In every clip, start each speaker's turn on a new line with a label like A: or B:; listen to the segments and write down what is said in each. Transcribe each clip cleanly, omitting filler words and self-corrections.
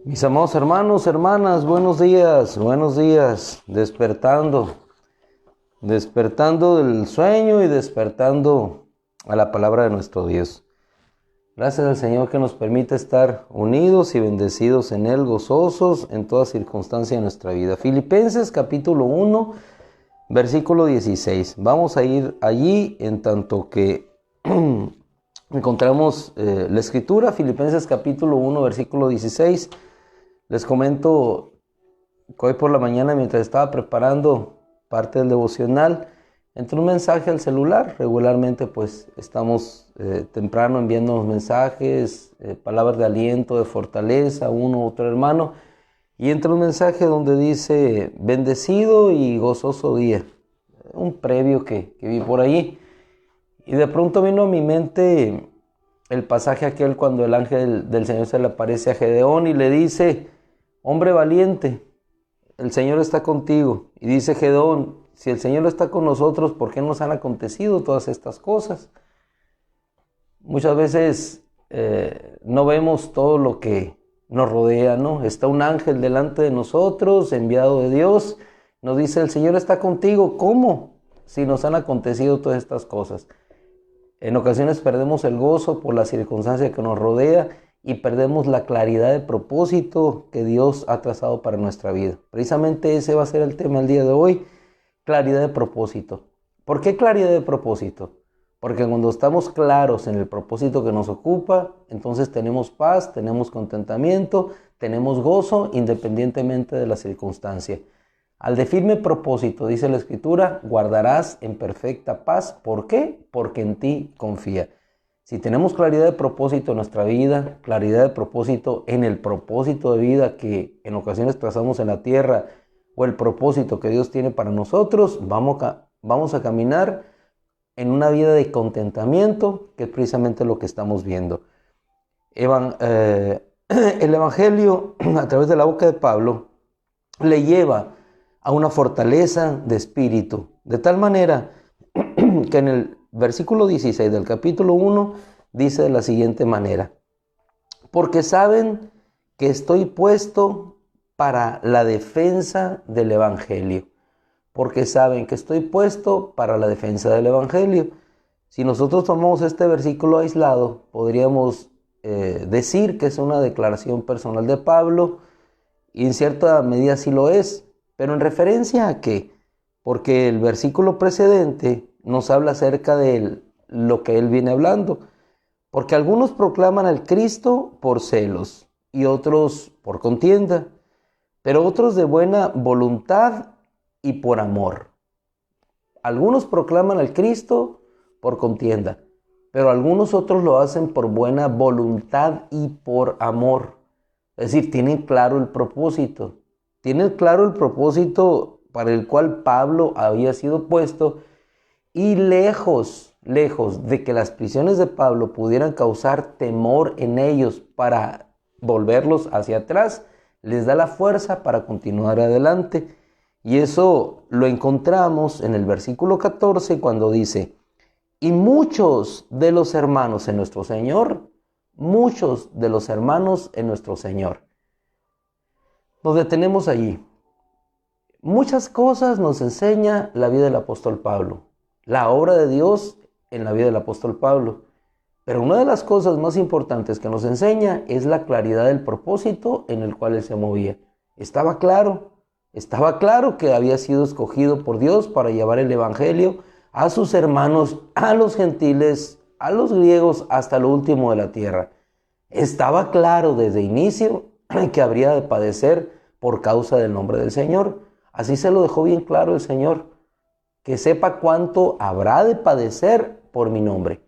A: Mis amados hermanos, hermanas, buenos días, despertando del sueño y despertando a la palabra de nuestro Dios. Gracias al Señor que nos permite estar unidos y bendecidos en Él, gozosos en toda circunstancia de nuestra vida. Filipenses capítulo 1, versículo 16. Vamos a ir allí en tanto que encontramos la escritura, Filipenses capítulo 1, versículo 16. Les comento que hoy por la mañana, mientras estaba preparando parte del devocional, entró un mensaje al celular. Regularmente pues estamos temprano enviando mensajes, palabras de aliento, de fortaleza, uno u otro hermano. Y entra un mensaje donde dice, bendecido y gozoso día. Un previo que vi por ahí. Y de pronto vino a mi mente el pasaje aquel cuando el ángel del Señor se le aparece a Gedeón y le dice, hombre valiente, el Señor está contigo. Y dice Gedeón, si el Señor está con nosotros, ¿por qué nos han acontecido todas estas cosas? Muchas veces no vemos todo lo que nos rodea, ¿no? Está un ángel delante de nosotros, enviado de Dios. Nos dice, el Señor está contigo. ¿Cómo? Si nos han acontecido todas estas cosas. En ocasiones perdemos el gozo por la circunstancia que nos rodea y perdemos la claridad de propósito que Dios ha trazado para nuestra vida. Precisamente ese va a ser el tema del día de hoy, claridad de propósito. ¿Por qué claridad de propósito? Porque cuando estamos claros en el propósito que nos ocupa, entonces tenemos paz, tenemos contentamiento, tenemos gozo independientemente de la circunstancia. Al de firme propósito, dice la Escritura, guardarás en perfecta paz. ¿Por qué? Porque en ti confía. Si tenemos claridad de propósito en nuestra vida, claridad de propósito en el propósito de vida que en ocasiones trazamos en la tierra o el propósito que Dios tiene para nosotros, vamos a caminar en una vida de contentamiento, que es precisamente lo que estamos viendo. El Evangelio, a través de la boca de Pablo, le lleva a una fortaleza de espíritu, de tal manera que en el versículo 16 del capítulo 1 dice de la siguiente manera, porque saben que estoy puesto para la defensa del Evangelio, porque saben que estoy puesto para la defensa del Evangelio. Si nosotros tomamos este versículo aislado, podríamos decir que es una declaración personal de Pablo, y en cierta medida sí lo es. Pero en referencia a qué? Porque el versículo precedente nos habla acerca de lo que él viene hablando. Porque algunos proclaman al Cristo por celos y otros por contienda, pero otros de buena voluntad y por amor. Algunos proclaman al Cristo por contienda, pero algunos otros lo hacen por buena voluntad y por amor. Es decir, tienen claro el propósito. Tienen claro el propósito para el cual Pablo había sido puesto, y lejos de que las prisiones de Pablo pudieran causar temor en ellos para volverlos hacia atrás, les da la fuerza para continuar adelante. Y eso lo encontramos en el versículo 14 cuando dice, y muchos de los hermanos en nuestro Señor, Nos detenemos allí. Muchas cosas nos enseña la vida del apóstol Pablo, la obra de Dios en la vida del apóstol Pablo. Pero una de las cosas más importantes que nos enseña es la claridad del propósito en el cual él se movía. Estaba claro que había sido escogido por Dios para llevar el evangelio a sus hermanos, a los gentiles, a los griegos, hasta lo último de la tierra. Estaba claro desde inicio que habría de padecer por causa del nombre del Señor. Así se lo dejó bien claro el Señor, que sepa cuánto habrá de padecer por mi nombre.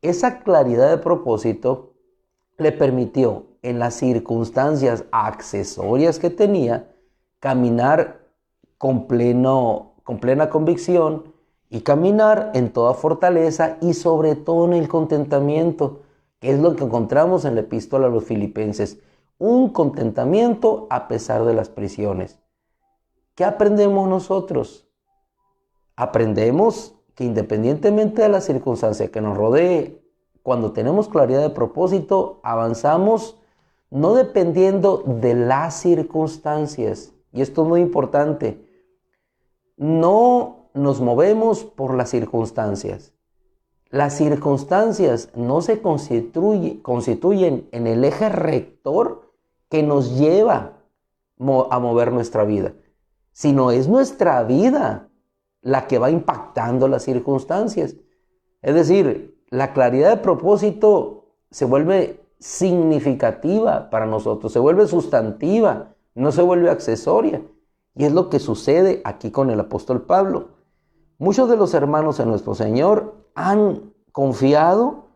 A: Esa claridad de propósito le permitió, en las circunstancias accesorias que tenía, caminar con plena convicción y caminar en toda fortaleza y sobre todo en el contentamiento, que es lo que encontramos en la epístola a los Filipenses. Un contentamiento a pesar de las prisiones. ¿Qué aprendemos nosotros? Aprendemos que independientemente de la circunstancia que nos rodee, cuando tenemos claridad de propósito, avanzamos no dependiendo de las circunstancias. Y esto es muy importante. No nos movemos por las circunstancias. Las circunstancias no se constituyen en el eje rector que nos lleva a mover nuestra vida, sino es nuestra vida la que va impactando las circunstancias. Es decir, la claridad de propósito se vuelve significativa para nosotros, se vuelve sustantiva, no se vuelve accesoria. Y es lo que sucede aquí con el apóstol Pablo. Muchos de los hermanos en nuestro Señor han confiado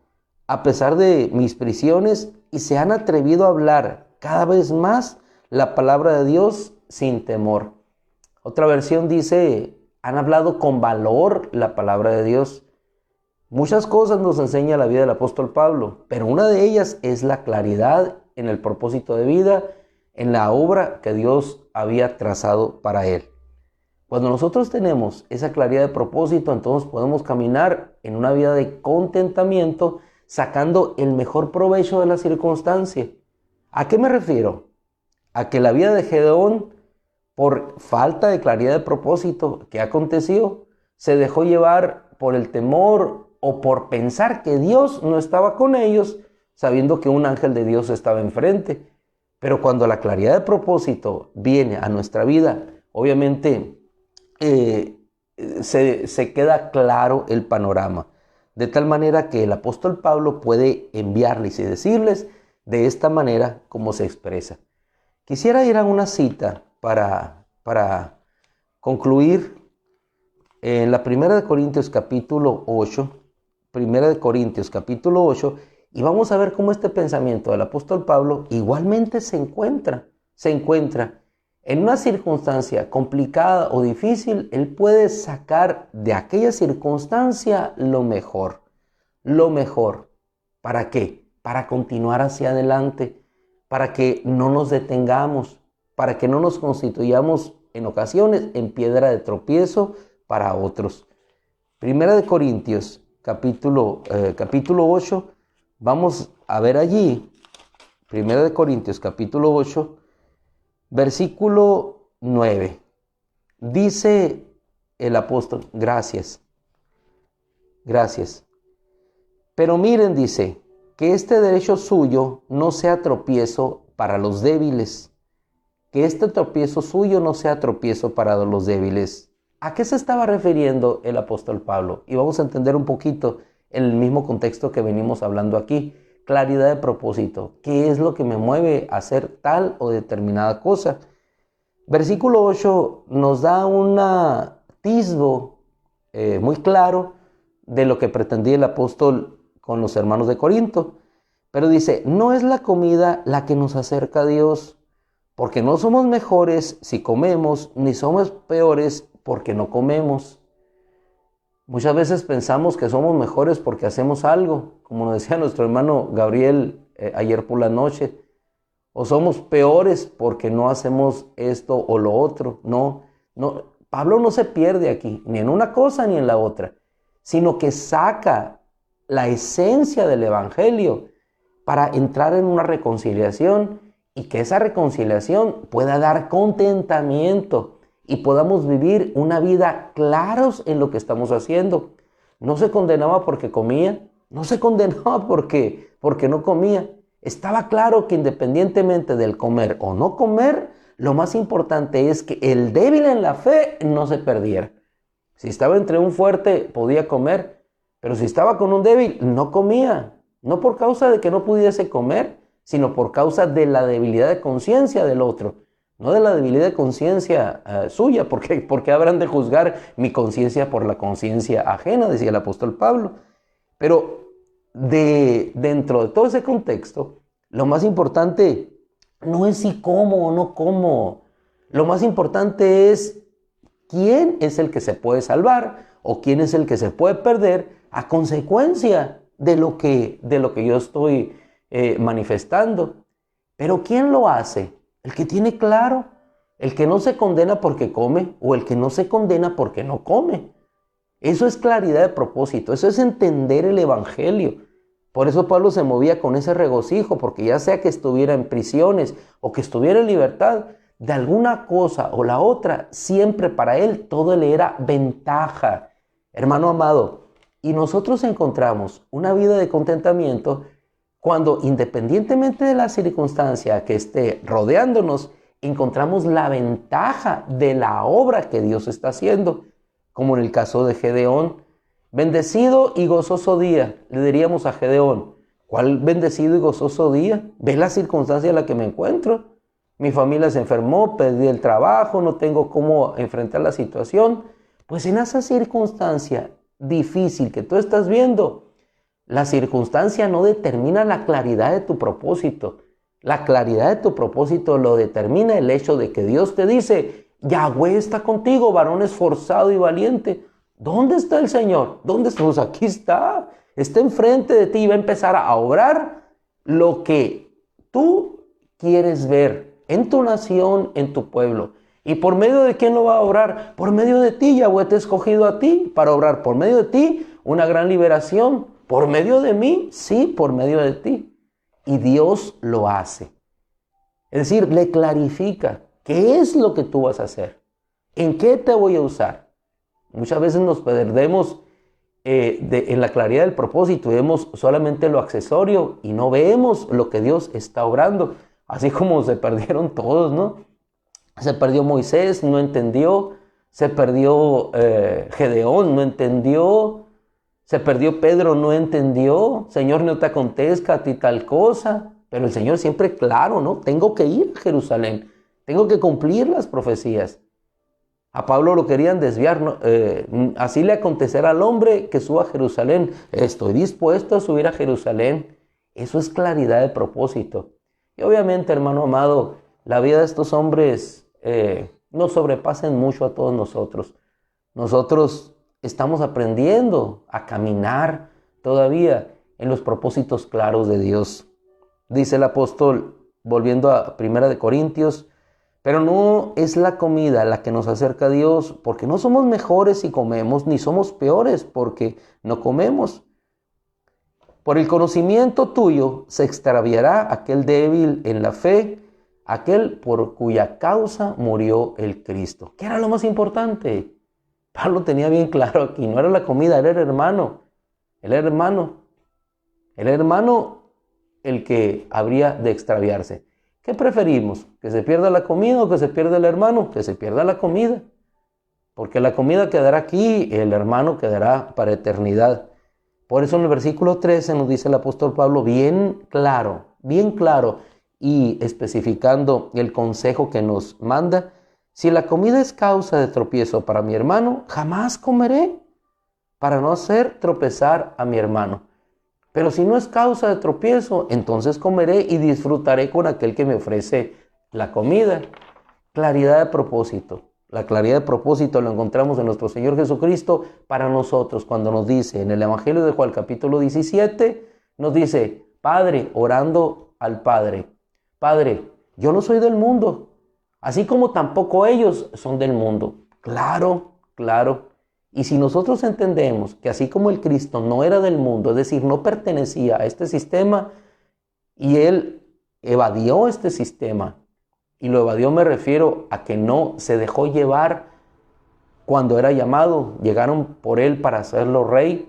A: a pesar de mis prisiones y se han atrevido a hablar cada vez más la palabra de Dios sin temor. Otra versión dice, han hablado con valor la palabra de Dios. Muchas cosas nos enseña la vida del apóstol Pablo, pero una de ellas es la claridad en el propósito de vida, en la obra que Dios había trazado para él. Cuando nosotros tenemos esa claridad de propósito, entonces podemos caminar en una vida de contentamiento, sacando el mejor provecho de la circunstancia. ¿A qué me refiero? A que la vida de Gedeón, por falta de claridad de propósito que aconteció, se dejó llevar por el temor o por pensar que Dios no estaba con ellos, sabiendo que un ángel de Dios estaba enfrente. Pero cuando la claridad de propósito viene a nuestra vida, obviamente se queda claro el panorama. De tal manera que el apóstol Pablo puede enviarles y decirles de esta manera como se expresa. Quisiera ir a una cita para concluir en la 1 Corintios capítulo 8, 1 Corintios capítulo 8, y vamos a ver cómo este pensamiento del apóstol Pablo igualmente se encuentra en una circunstancia complicada o difícil. Él puede sacar de aquella circunstancia lo mejor. Lo mejor. ¿Para qué? Para continuar hacia adelante, para que no nos detengamos, para que no nos constituyamos en ocasiones en piedra de tropiezo para otros. 1 Corintios capítulo 8, vamos a ver allí, 1 Corintios capítulo 8, versículo 9. Dice el apóstol, gracias. Pero miren, dice, que este derecho suyo no sea tropiezo para los débiles. Que este tropiezo suyo no sea tropiezo para los débiles. ¿A qué se estaba refiriendo el apóstol Pablo? Y vamos a entender un poquito en el mismo contexto que venimos hablando aquí. Claridad de propósito. ¿Qué es lo que me mueve a hacer tal o determinada cosa? Versículo 8 nos da un atisbo muy claro de lo que pretendía el apóstol con los hermanos de Corinto. Pero dice, no es la comida la que nos acerca a Dios, porque no somos mejores si comemos, ni somos peores porque no comemos. Muchas veces pensamos que somos mejores porque hacemos algo, como nos decía nuestro hermano Gabriel ayer por la noche, o somos peores porque no hacemos esto o lo otro. No, Pablo no se pierde aquí, ni en una cosa ni en la otra, sino que saca la esencia del evangelio para entrar en una reconciliación y que esa reconciliación pueda dar contentamiento y podamos vivir una vida claros en lo que estamos haciendo. No se condenaba porque comía, no se condenaba porque no comía. Estaba claro que independientemente del comer o no comer, lo más importante es que el débil en la fe no se perdiera. Si estaba entre un fuerte, podía comer, pero si estaba con un débil, no comía. No por causa de que no pudiese comer, sino por causa de la debilidad de conciencia del otro. No de la debilidad de conciencia suya, porque habrán de juzgar mi conciencia por la conciencia ajena, decía el apóstol Pablo. Pero dentro de todo ese contexto, lo más importante no es si como o no como. Lo más importante es quién es el que se puede salvar o quién es el que se puede perder a consecuencia de lo que yo estoy manifestando. Pero ¿quién lo hace? El que tiene claro, el que no se condena porque come o el que no se condena porque no come. Eso es claridad de propósito, eso es entender el evangelio. Por eso Pablo se movía con ese regocijo, porque ya sea que estuviera en prisiones o que estuviera en libertad, de alguna cosa o la otra, siempre para él todo le era ventaja. Hermano amado, y nosotros encontramos una vida de contentamiento cuando, independientemente de la circunstancia que esté rodeándonos, encontramos la ventaja de la obra que Dios está haciendo, como en el caso de Gedeón. Bendecido y gozoso día, le diríamos a Gedeón. ¿Cuál bendecido y gozoso día? Ve la circunstancia en la que me encuentro. Mi familia se enfermó, perdí el trabajo, no tengo cómo enfrentar la situación. Pues en esa circunstancia difícil que tú estás viendo, la circunstancia no determina la claridad de tu propósito. La claridad de tu propósito lo determina el hecho de que Dios te dice: Yahweh está contigo, varón esforzado y valiente. ¿Dónde está el Señor? ¿Dónde está? Pues aquí está. Está enfrente de ti y va a empezar a obrar lo que tú quieres ver en tu nación, en tu pueblo. ¿Y por medio de quién lo va a obrar? Por medio de ti. Yahweh te ha escogido a ti para obrar por medio de ti una gran liberación. ¿Por medio de mí? Sí, por medio de ti. Y Dios lo hace. Es decir, le clarifica qué es lo que tú vas a hacer. ¿En qué te voy a usar? Muchas veces nos perdemos en la claridad del propósito y vemos solamente lo accesorio y no vemos lo que Dios está obrando. Así como se perdieron todos, ¿no? Se perdió Moisés, no entendió. Se perdió Gedeón, no entendió. Se perdió Pedro, no entendió. Señor, no te acontezca a ti tal cosa. Pero el Señor siempre claro, ¿no? Tengo que ir a Jerusalén. Tengo que cumplir las profecías. A Pablo lo querían desviar, ¿no? Así le acontecerá al hombre que suba a Jerusalén. Estoy dispuesto a subir a Jerusalén. Eso es claridad de propósito. Y obviamente, hermano amado, la vida de estos hombres nos sobrepasan mucho a todos nosotros. Nosotros estamos aprendiendo a caminar todavía en los propósitos claros de Dios. Dice el apóstol, volviendo a 1 Corintios, pero no es la comida la que nos acerca a Dios, porque no somos mejores si comemos, ni somos peores porque no comemos. Por el conocimiento tuyo se extraviará aquel débil en la fe, aquel por cuya causa murió el Cristo. ¿Qué era lo más importante? Pablo tenía bien claro aquí, no era la comida, era el hermano. El hermano. El hermano el que habría de extraviarse. ¿Qué preferimos? ¿Que se pierda la comida o que se pierda el hermano? Que se pierda la comida. Porque la comida quedará aquí, el hermano quedará para eternidad. Por eso en el versículo 13 nos dice el apóstol Pablo bien claro, y especificando el consejo que nos manda: si la comida es causa de tropiezo para mi hermano, jamás comeré, para no hacer tropezar a mi hermano. Pero si no es causa de tropiezo, entonces comeré y disfrutaré con aquel que me ofrece la comida. Claridad de propósito. La claridad de propósito lo encontramos en nuestro Señor Jesucristo para nosotros cuando nos dice en el Evangelio de Juan capítulo 17, nos dice: Padre, orando al Padre, Padre, yo no soy del mundo, así como tampoco ellos son del mundo. Claro, claro. Y si nosotros entendemos que así como el Cristo no era del mundo, es decir, no pertenecía a este sistema, y Él evadió este sistema, y lo evadió me refiero a que no se dejó llevar cuando era llamado, llegaron por Él para hacerlo rey,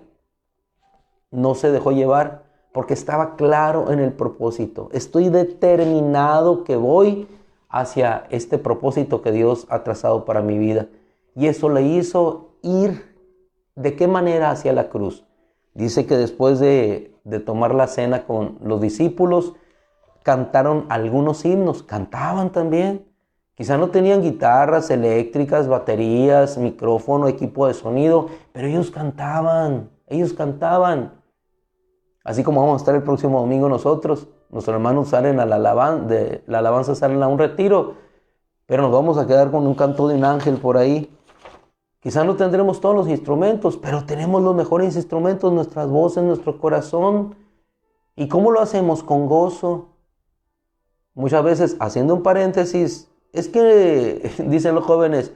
A: no se dejó llevar porque estaba claro en el propósito. Estoy determinado que voy hacia este propósito que Dios ha trazado para mi vida. Y eso le hizo ir, ¿de qué manera? Hacia la cruz. Dice que después de tomar la cena con los discípulos, cantaron algunos himnos, cantaban también. Quizá no tenían guitarras eléctricas, baterías, micrófono, equipo de sonido, pero ellos cantaban. Así como vamos a estar el próximo domingo nosotros, nuestros hermanos salen a la alabanza salen a un retiro, pero nos vamos a quedar con un canto de un ángel por ahí. Quizá no tendremos todos los instrumentos, pero tenemos los mejores instrumentos, nuestras voces, nuestro corazón. ¿Y cómo lo hacemos? Con gozo. Muchas veces, haciendo un paréntesis, es que, dicen los jóvenes,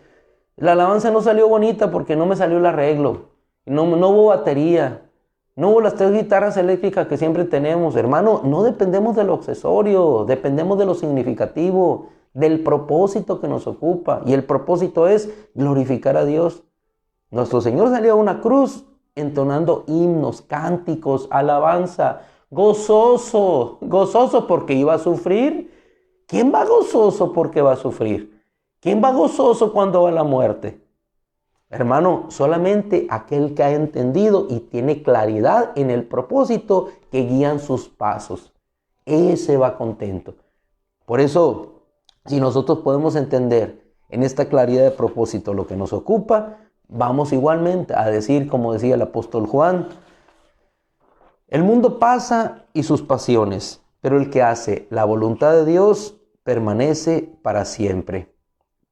A: la alabanza no salió bonita porque no me salió el arreglo, no hubo batería, No, las 3 guitarras eléctricas que siempre tenemos, hermano, no dependemos de lo accesorio, dependemos de lo significativo, del propósito que nos ocupa. Y el propósito es glorificar a Dios. Nuestro Señor salió a una cruz entonando himnos, cánticos, alabanza, gozoso, gozoso porque iba a sufrir. ¿Quién va gozoso porque va a sufrir? ¿Quién va gozoso cuando va a la muerte? Hermano, solamente aquel que ha entendido y tiene claridad en el propósito que guían sus pasos. Ese va contento. Por eso, si nosotros podemos entender en esta claridad de propósito lo que nos ocupa, vamos igualmente a decir, como decía el apóstol Juan, el mundo pasa y sus pasiones, pero el que hace la voluntad de Dios permanece para siempre.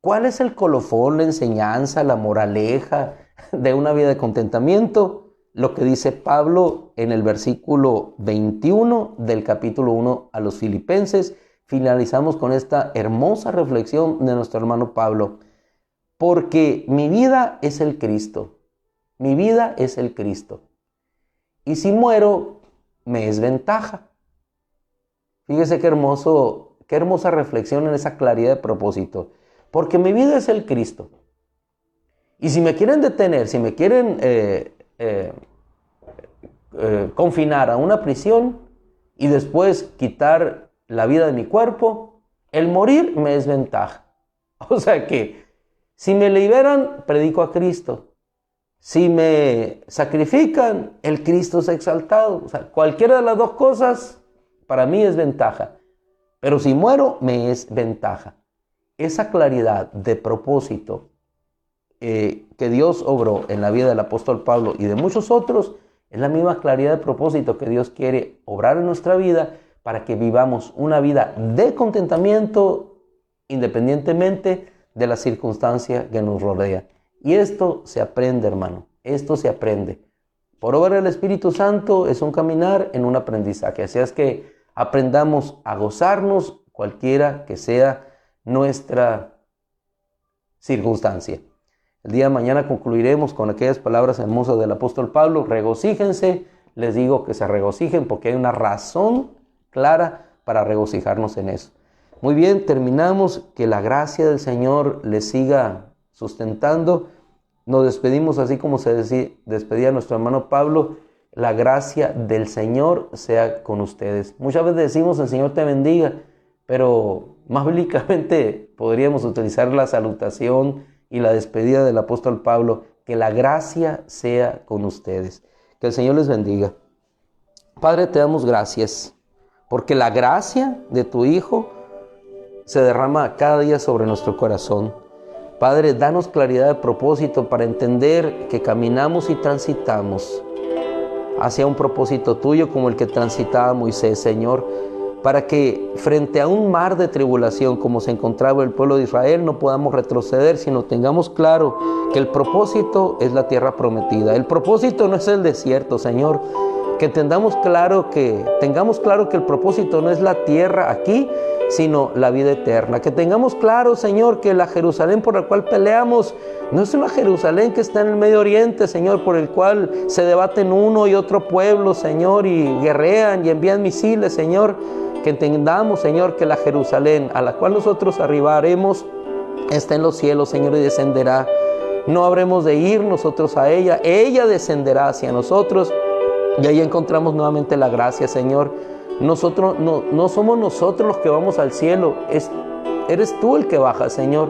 A: ¿Cuál es el colofón, la enseñanza, la moraleja de una vida de contentamiento? Lo que dice Pablo en el versículo 21 del capítulo 1 a los Filipenses. Finalizamos con esta hermosa reflexión de nuestro hermano Pablo. Porque mi vida es el Cristo. Mi vida es el Cristo. Y si muero, me es ventaja. Fíjese qué hermosa reflexión en esa claridad de propósito. Porque mi vida es el Cristo. Y si me quieren detener, si me quieren confinar a una prisión y después quitar la vida de mi cuerpo, el morir me es ventaja. O sea que si me liberan, predico a Cristo. Si me sacrifican, el Cristo es exaltado. O sea, cualquiera de las dos cosas para mí es ventaja. Pero si muero, me es ventaja. Esa claridad de propósito que Dios obró en la vida del apóstol Pablo y de muchos otros, es la misma claridad de propósito que Dios quiere obrar en nuestra vida para que vivamos una vida de contentamiento independientemente de la circunstancia que nos rodea. Y esto se aprende, hermano, esto se aprende. Por obra del Espíritu Santo es un caminar en un aprendizaje. Así es que aprendamos a gozarnos cualquiera que sea nuestra circunstancia. El día de mañana concluiremos con aquellas palabras hermosas del apóstol Pablo. Regocíjense, les digo que se regocijen porque hay una razón clara para regocijarnos en eso. Muy bien, terminamos. Que la gracia del Señor les siga sustentando. Nos despedimos así como se despedía nuestro hermano Pablo. La gracia del Señor sea con ustedes. Muchas veces decimos el Señor te bendiga, pero más bíblicamente podríamos utilizar la salutación y la despedida del apóstol Pablo. Que la gracia sea con ustedes. Que el Señor les bendiga. Padre, te damos gracias porque la gracia de tu Hijo se derrama cada día sobre nuestro corazón. Padre, danos claridad de propósito para entender que caminamos y transitamos hacia un propósito tuyo como el que transitaba Moisés, Señor, para que frente a un mar de tribulación como se encontraba el pueblo de Israel no podamos retroceder, sino tengamos claro que el propósito es la tierra prometida. El propósito no es el desierto, Señor. Que tengamos claro que el propósito no es la tierra aquí, sino la vida eterna. Que tengamos claro, Señor, que la Jerusalén por la cual peleamos no es una Jerusalén que está en el Medio Oriente, Señor, por el cual se debaten uno y otro pueblo, Señor, y guerrean y envían misiles, Señor. Que entendamos, Señor, que la Jerusalén a la cual nosotros arribaremos está en los cielos, Señor, y descenderá. No habremos de ir nosotros a ella, ella descenderá hacia nosotros. Y ahí encontramos nuevamente la gracia, Señor. Nosotros no somos nosotros los que vamos al cielo, eres tú el que baja, Señor.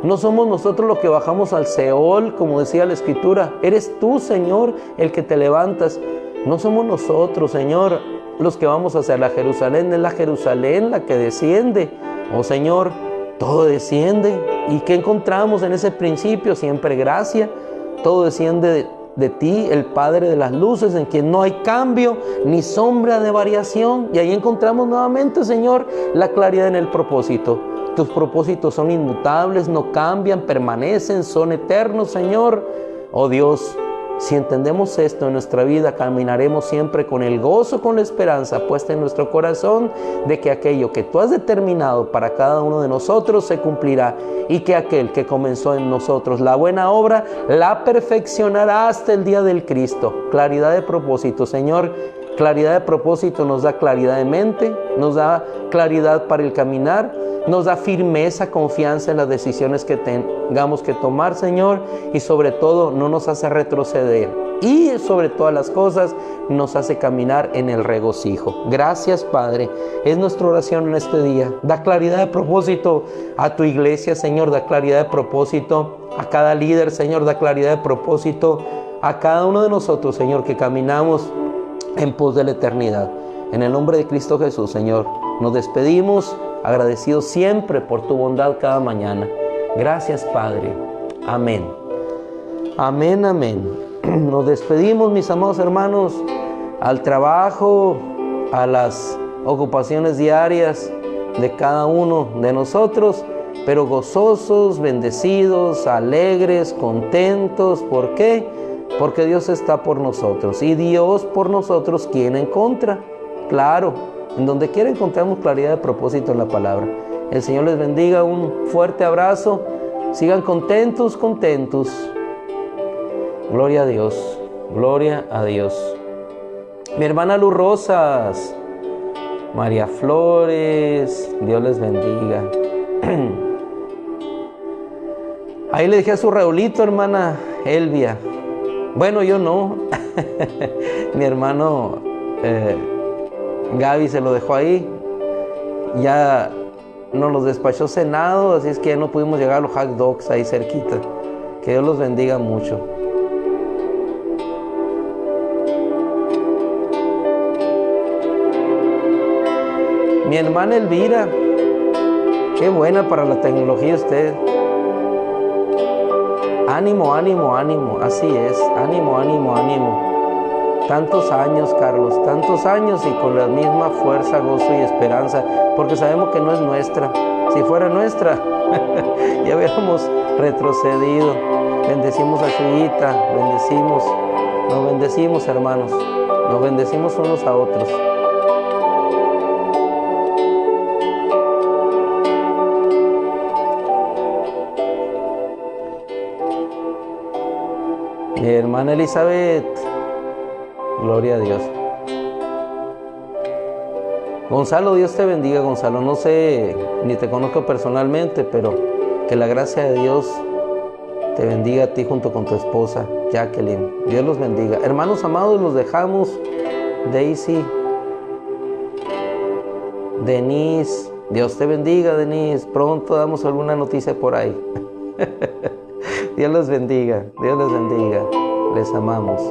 A: No somos nosotros los que bajamos al Seol, como decía la Escritura. Eres tú, Señor, el que te levantas. No somos nosotros, Señor, los que vamos hacia la Jerusalén. Es la Jerusalén la que desciende. Oh, Señor, todo desciende. ¿Y qué encontramos en ese principio? Siempre gracia. Todo desciende de ti, el Padre de las luces, en quien no hay cambio ni sombra de variación. Y ahí encontramos nuevamente, Señor, la claridad en el propósito. Tus propósitos son inmutables, no cambian, permanecen, son eternos, Señor. Oh Dios, Si entendemos esto en nuestra vida, caminaremos siempre con el gozo, con la esperanza puesta en nuestro corazón de que aquello que tú has determinado para cada uno de nosotros se cumplirá, y que aquel que comenzó en nosotros la buena obra la perfeccionará hasta el día del Cristo. Claridad de propósito, Señor. Claridad de propósito nos da claridad de mente, nos da claridad para el caminar, nos da firmeza, confianza en las decisiones que tengamos que tomar, Señor, y sobre todo no nos hace retroceder, y sobre todas las cosas nos hace caminar en el regocijo. Gracias, Padre, es nuestra oración en este día. Da claridad de propósito a tu iglesia, Señor, da claridad de propósito a cada líder, Señor, da claridad de propósito a cada uno de nosotros, Señor, que caminamos en pos de la eternidad. En el nombre de Cristo Jesús, Señor, nos despedimos agradecidos siempre por tu bondad cada mañana. Gracias, Padre. Amén. Amén, amén. Nos despedimos, mis amados hermanos, al trabajo, a las ocupaciones diarias de cada uno de nosotros, pero gozosos, bendecidos, alegres, contentos. ¿Por qué? Porque Dios está por nosotros. Y Dios por nosotros, ¿quién en contra? Claro, en donde quiera encontramos claridad de propósito en la palabra. El Señor les bendiga, un fuerte abrazo. Sigan contentos, contentos. Gloria a Dios, gloria a Dios. Mi hermana Luz Rosas, María Flores, Dios les bendiga. Ahí le dejé a su Raulito, hermana Elvia. Bueno, yo no. Mi hermano Gaby se lo dejó ahí. Ya nos los despachó cenado, así es que ya no pudimos llegar a los hot dogs ahí cerquita. Que Dios los bendiga mucho. Mi hermana Elvira, qué buena para la tecnología usted. Ánimo, ánimo, ánimo, así es, ánimo, ánimo, ánimo. Tantos años, Carlos, tantos años, y con la misma fuerza, gozo y esperanza, porque sabemos que no es nuestra. Si fuera nuestra, ya hubiéramos retrocedido. Bendecimos a Chuyita, nos bendecimos, hermanos, nos bendecimos unos a otros. Mi hermana Elizabeth, gloria a Dios. Gonzalo, Dios te bendiga, Gonzalo. No sé, ni te conozco personalmente, pero que la gracia de Dios te bendiga a ti junto con tu esposa, Jacqueline. Dios los bendiga. Hermanos amados, los dejamos. Daisy, Denise, Dios te bendiga, Denise. Pronto damos alguna noticia por ahí. Dios los bendiga, Dios les bendiga. Les amamos.